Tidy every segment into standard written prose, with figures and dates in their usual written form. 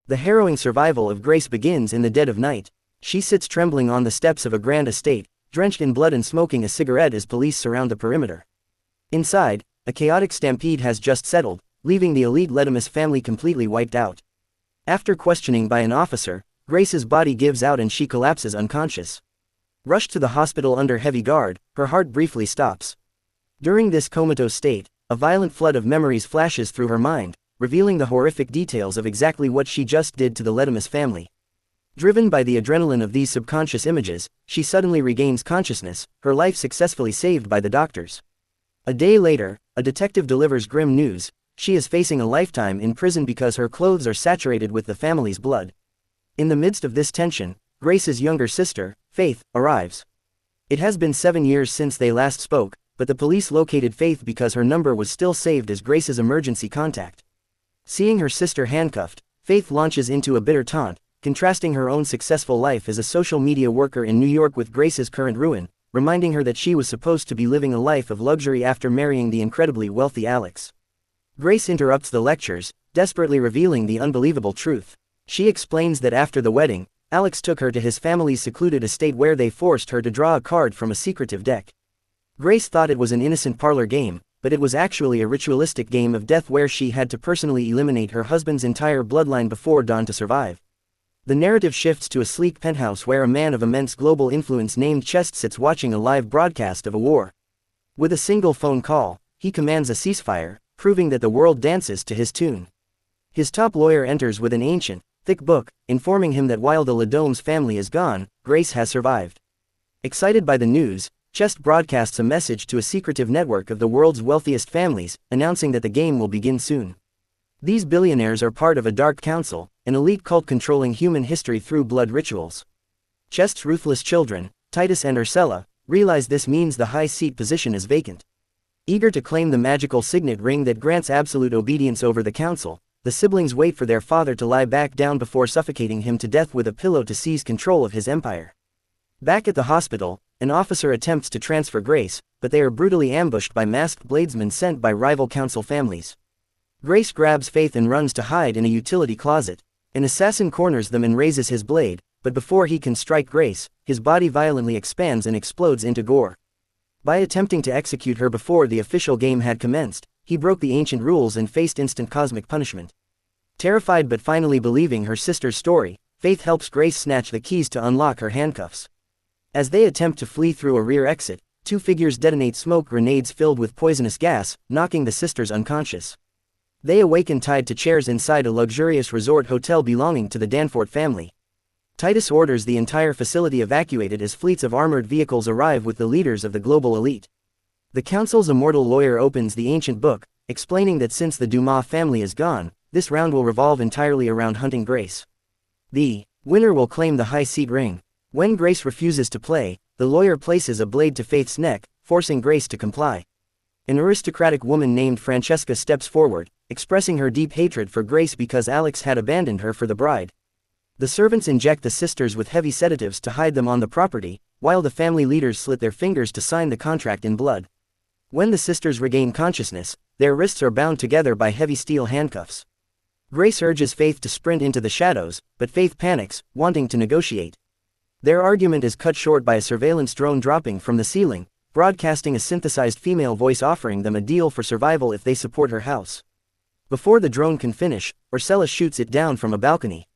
The harrowing survival of Grace begins in the dead of night. She sits trembling on the steps of a grand estate, drenched in blood and smoking a cigarette as police surround the perimeter. Inside, a chaotic stampede has just settled, leaving the elite Domas family completely wiped out. After questioning by an officer, Grace's body gives out and she collapses unconscious. Rushed to the hospital under heavy guard, her heart briefly stops. During this comatose state, a violent flood of memories flashes through her mind, revealing the horrific details of exactly what she just did to the Domas family. Driven by the adrenaline of these subconscious images, she suddenly regains consciousness, her life successfully saved by the doctors. A day later, a detective delivers grim news: she is facing a lifetime in prison because her clothes are saturated with the family's blood. In the midst of this tension, Grace's younger sister, Faith, arrives. It has been 7 years since they last spoke, but the police located Faith because her number was still saved as Grace's emergency contact. Seeing her sister handcuffed, Faith launches into a bitter taunt, contrasting her own successful life as a social media worker in New York with Grace's current ruin, reminding her that she was supposed to be living a life of luxury after marrying the incredibly wealthy Alex. Grace interrupts the lectures, desperately revealing the unbelievable truth. She explains that after the wedding, Alex took her to his family's secluded estate where they forced her to draw a card from a secretive deck. Grace thought it was an innocent parlor game, but it was actually a ritualistic game of death where she had to personally eliminate her husband's entire bloodline before dawn to survive. The narrative shifts to a sleek penthouse where a man of immense global influence named Chest sits watching a live broadcast of a war. With a single phone call, he commands a ceasefire, proving that the world dances to his tune. His top lawyer enters with an ancient, thick book, informing him that while the Domas family is gone, Grace has survived. Excited by the news, Chest broadcasts a message to a secretive network of the world's wealthiest families, announcing that the game will begin soon. These billionaires are part of a dark council, an elite cult controlling human history through blood rituals. Chest's ruthless children, Titus and Ursula, realize this means the high seat position is vacant. Eager to claim the magical signet ring that grants absolute obedience over the council, the siblings wait for their father to lie back down before suffocating him to death with a pillow to seize control of his empire. Back at the hospital, an officer attempts to transfer Grace, but they are brutally ambushed by masked bladesmen sent by rival council families. Grace grabs Faith and runs to hide in a utility closet. An assassin corners them and raises his blade, but before he can strike Grace, his body violently expands and explodes into gore. By attempting to execute her before the official game had commenced, he broke the ancient rules and faced instant cosmic punishment. Terrified but finally believing her sister's story, Faith helps Grace snatch the keys to unlock her handcuffs. As they attempt to flee through a rear exit, two figures detonate smoke grenades filled with poisonous gas, knocking the sisters unconscious. They awaken tied to chairs inside a luxurious resort hotel belonging to the Danforth family. Titus orders the entire facility evacuated as fleets of armored vehicles arrive with the leaders of the global elite. The council's immortal lawyer opens the ancient book, explaining that since the Domas family is gone, this round will revolve entirely around hunting Grace. The winner will claim the high seat ring. When Grace refuses to play, the lawyer places a blade to Faith's neck, forcing Grace to comply. An aristocratic woman named Francesca steps forward, expressing her deep hatred for Grace because Alex had abandoned her for the bride. The servants inject the sisters with heavy sedatives to hide them on the property, while the family leaders slit their fingers to sign the contract in blood. When the sisters regain consciousness, their wrists are bound together by heavy steel handcuffs. Grace urges Faith to sprint into the shadows, but Faith panics, wanting to negotiate. Their argument is cut short by a surveillance drone dropping from the ceiling, broadcasting a synthesized female voice offering them a deal for survival if they support her house. Before the drone can finish, Ursula shoots it down from a balcony.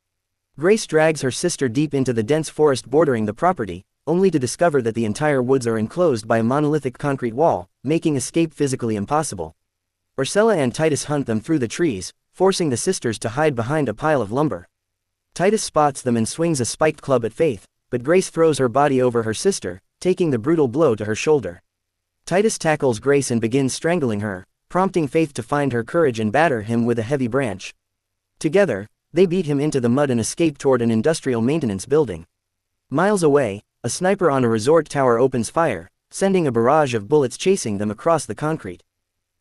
Grace drags her sister deep into the dense forest bordering the property, only to discover that the entire woods are enclosed by a monolithic concrete wall, making escape physically impossible. Ursula and Titus hunt them through the trees, forcing the sisters to hide behind a pile of lumber. Titus spots them and swings a spiked club at Faith, but Grace throws her body over her sister, taking the brutal blow to her shoulder. Titus tackles Grace and begins strangling her, prompting Faith to find her courage and batter him with a heavy branch. Together, they beat him into the mud and escape toward an industrial maintenance building. Miles away, a sniper on a resort tower opens fire, sending a barrage of bullets chasing them across the concrete.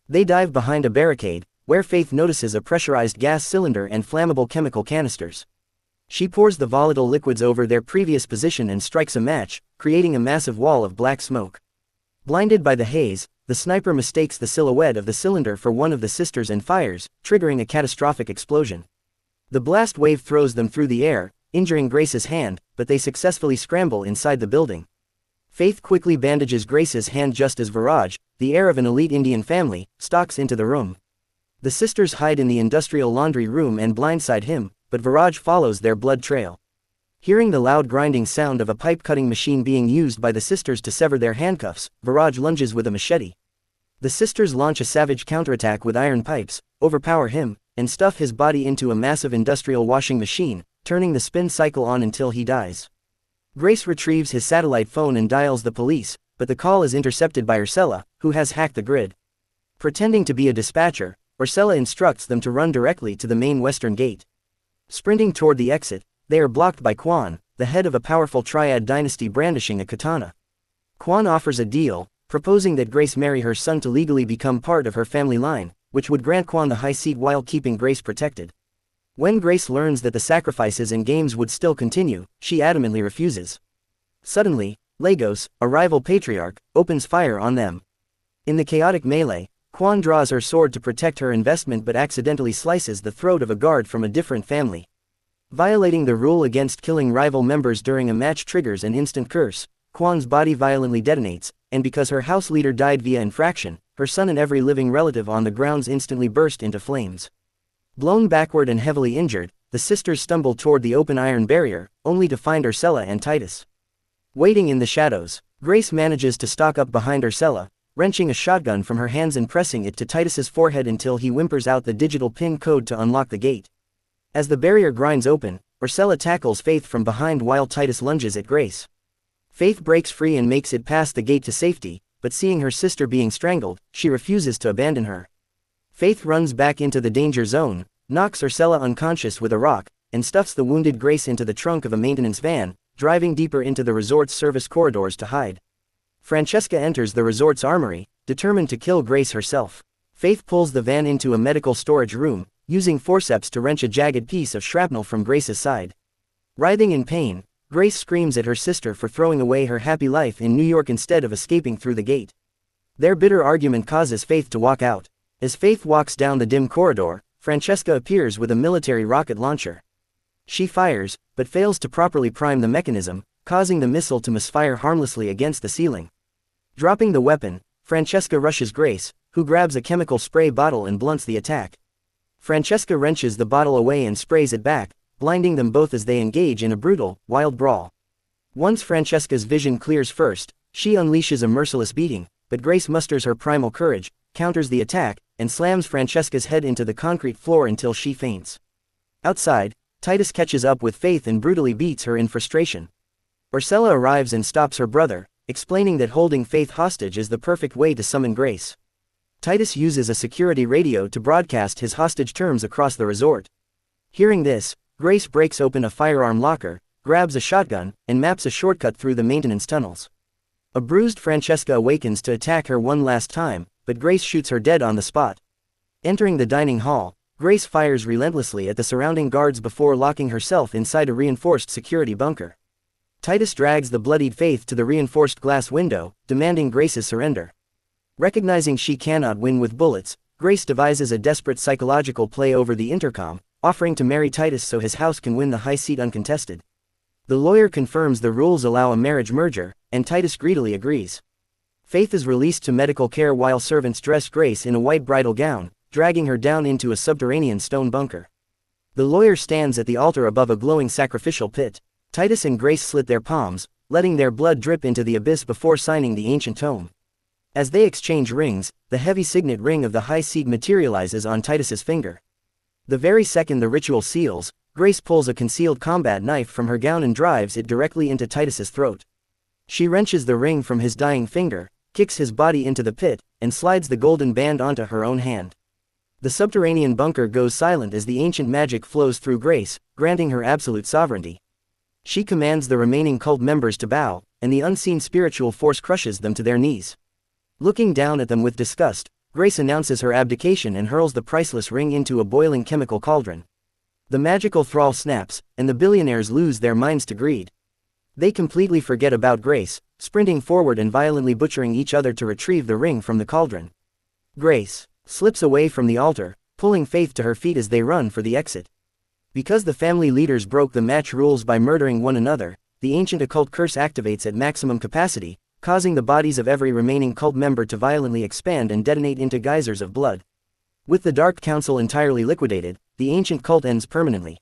They dive behind a barricade, where Faith notices a pressurized gas cylinder and flammable chemical canisters. She pours the volatile liquids over their previous position and strikes a match, creating a massive wall of black smoke. Blinded by the haze, the sniper mistakes the silhouette of the cylinder for one of the sisters and fires, triggering a catastrophic explosion. The blast wave throws them through the air, injuring Grace's hand, but they successfully scramble inside the building. Faith quickly bandages Grace's hand just as Viraj, the heir of an elite Indian family, stalks into the room. The sisters hide in the industrial laundry room and blindside him, but Viraj follows their blood trail. Hearing the loud grinding sound of a pipe-cutting machine being used by the sisters to sever their handcuffs, Viraj lunges with a machete. The sisters launch a savage counterattack with iron pipes, overpower him, and stuff his body into a massive industrial washing machine, turning the spin cycle on until he dies. Grace retrieves his satellite phone and dials the police, but the call is intercepted by Ursula, who has hacked the grid. Pretending to be a dispatcher, Ursula instructs them to run directly to the main western gate. Sprinting toward the exit, they are blocked by Quan, the head of a powerful triad dynasty brandishing a katana. Quan offers a deal, proposing that Grace marry her son to legally become part of her family line, which would grant Quan the high seat while keeping Grace protected. When Grace learns that the sacrifices and games would still continue, she adamantly refuses. Suddenly, Lagos, a rival patriarch, opens fire on them. In the chaotic melee, Quan draws her sword to protect her investment but accidentally slices the throat of a guard from a different family. Violating the rule against killing rival members during a match triggers an instant curse. Quan's body violently detonates, and because her house leader died via infraction, her son and every living relative on the grounds instantly burst into flames. Blown backward and heavily injured, the sisters stumble toward the open iron barrier, only to find Ursula and Titus. Waiting in the shadows, Grace manages to stalk up behind Ursula, wrenching a shotgun from her hands and pressing it to Titus's forehead until he whimpers out the digital PIN code to unlock the gate. As the barrier grinds open, Ursula tackles Faith from behind while Titus lunges at Grace. Faith breaks free and makes it past the gate to safety, but seeing her sister being strangled, she refuses to abandon her. Faith runs back into the danger zone, knocks Ursula unconscious with a rock, and stuffs the wounded Grace into the trunk of a maintenance van, driving deeper into the resort's service corridors to hide. Francesca enters the resort's armory, determined to kill Grace herself. Faith pulls the van into a medical storage room, using forceps to wrench a jagged piece of shrapnel from Grace's side. Writhing in pain, Grace screams at her sister for throwing away her happy life in New York instead of escaping through the gate. Their bitter argument causes Faith to walk out. As Faith walks down the dim corridor, Francesca appears with a military rocket launcher. She fires, but fails to properly prime the mechanism, causing the missile to misfire harmlessly against the ceiling. Dropping the weapon, Francesca rushes Grace, who grabs a chemical spray bottle and blunts the attack. Francesca wrenches the bottle away and sprays it back, blinding them both as they engage in a brutal, wild brawl. Once Francesca's vision clears first, she unleashes a merciless beating, but Grace musters her primal courage, counters the attack, and slams Francesca's head into the concrete floor until she faints. Outside, Titus catches up with Faith and brutally beats her in frustration. Ursula arrives and stops her brother, explaining that holding Faith hostage is the perfect way to summon Grace. Titus uses a security radio to broadcast his hostage terms across the resort. Hearing this, Grace breaks open a firearm locker, grabs a shotgun, and maps a shortcut through the maintenance tunnels. A bruised Francesca awakens to attack her one last time, but Grace shoots her dead on the spot. Entering the dining hall, Grace fires relentlessly at the surrounding guards before locking herself inside a reinforced security bunker. Titus drags the bloodied Faith to the reinforced glass window, demanding Grace's surrender. Recognizing she cannot win with bullets, Grace devises a desperate psychological play over the intercom, offering to marry Titus so his house can win the high seat uncontested. The lawyer confirms the rules allow a marriage merger, and Titus greedily agrees. Faith is released to medical care while servants dress Grace in a white bridal gown, dragging her down into a subterranean stone bunker. The lawyer stands at the altar above a glowing sacrificial pit. Titus and Grace slit their palms, letting their blood drip into the abyss before signing the ancient tome. As they exchange rings, the heavy signet ring of the high seat materializes on Titus's finger. The very second the ritual seals, Grace pulls a concealed combat knife from her gown and drives it directly into Titus's throat. She wrenches the ring from his dying finger, kicks his body into the pit, and slides the golden band onto her own hand. The subterranean bunker goes silent as the ancient magic flows through Grace, granting her absolute sovereignty. She commands the remaining cult members to bow, and the unseen spiritual force crushes them to their knees. Looking down at them with disgust, Grace announces her abdication and hurls the priceless ring into a boiling chemical cauldron. The magical thrall snaps, and the billionaires lose their minds to greed. They completely forget about Grace, sprinting forward and violently butchering each other to retrieve the ring from the cauldron. Grace slips away from the altar, pulling Faith to her feet as they run for the exit. Because the family leaders broke the match rules by murdering one another, the ancient occult curse activates at maximum capacity, causing the bodies of every remaining cult member to violently expand and detonate into geysers of blood. With the Dark Council entirely liquidated, the ancient cult ends permanently.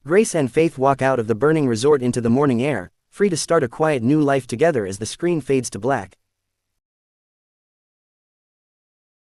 Grace and Faith walk out of the burning resort into the morning air, free to start a quiet new life together as the screen fades to black.